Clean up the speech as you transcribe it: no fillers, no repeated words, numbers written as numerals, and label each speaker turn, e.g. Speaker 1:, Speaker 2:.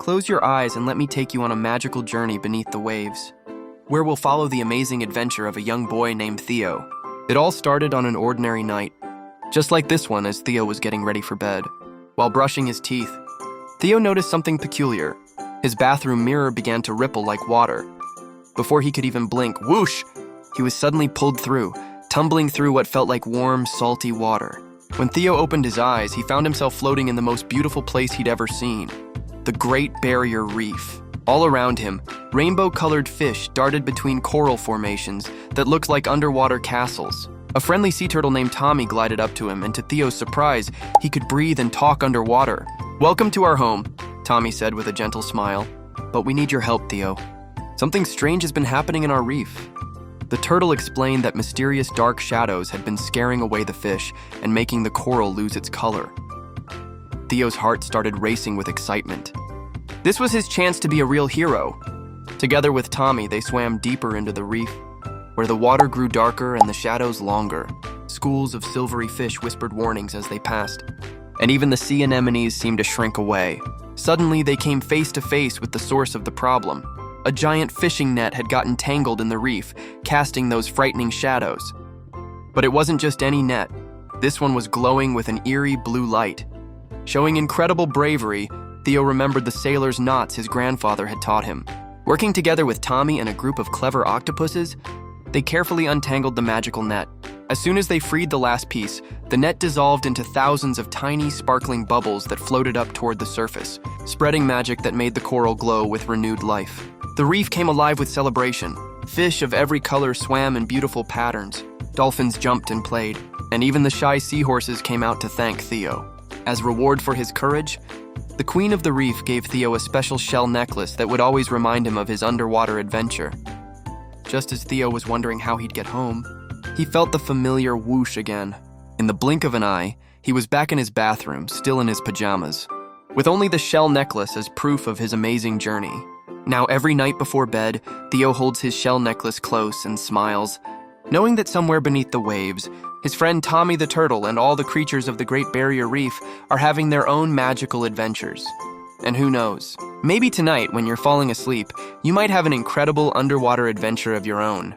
Speaker 1: Close your eyes and let me take you on a magical journey beneath the waves, where we'll follow the amazing adventure of a young boy named Theo. It all started on an ordinary night, just like this one as Theo was getting ready for bed. While brushing his teeth, Theo noticed something peculiar. His bathroom mirror began to ripple like water. Before he could even blink, whoosh, he was suddenly pulled through, tumbling through what felt like warm, salty water. When Theo opened his eyes, he found himself floating in the most beautiful place he'd ever seen, the Great Barrier Reef. All around him, rainbow-colored fish darted between coral formations that looked like underwater castles. A friendly sea turtle named Tommy glided up to him, and to Theo's surprise, he could breathe and talk underwater. "Welcome to our home," Tommy said with a gentle smile. "But we need your help, Theo. Something strange has been happening in our reef." The turtle explained that mysterious dark shadows had been scaring away the fish and making the coral lose its color. Theo's heart started racing with excitement. This was his chance to be a real hero. Together with Tommy, they swam deeper into the reef, where the water grew darker and the shadows longer. Schools of silvery fish whispered warnings as they passed, and even the sea anemones seemed to shrink away. Suddenly, they came face to face with the source of the problem. A giant fishing net had gotten tangled in the reef, casting those frightening shadows. But it wasn't just any net. This one was glowing with an eerie blue light. Showing incredible bravery, Theo remembered the sailor's knots his grandfather had taught him. Working together with Tommy and a group of clever octopuses, they carefully untangled the magical net. As soon as they freed the last piece, the net dissolved into thousands of tiny, sparkling bubbles that floated up toward the surface, spreading magic that made the coral glow with renewed life. The reef came alive with celebration. Fish of every color swam in beautiful patterns. Dolphins jumped and played, and even the shy seahorses came out to thank Theo. As reward for his courage, the Queen of the Reef gave Theo a special shell necklace that would always remind him of his underwater adventure. Just as Theo was wondering how he'd get home, he felt the familiar whoosh again. In the blink of an eye, he was back in his bathroom, still in his pajamas, with only the shell necklace as proof of his amazing journey. Now every night before bed, Theo holds his shell necklace close and smiles, knowing that somewhere beneath the waves, his friend Tommy the turtle and all the creatures of the Great Barrier Reef are having their own magical adventures. And who knows, maybe tonight when you're falling asleep, you might have an incredible underwater adventure of your own.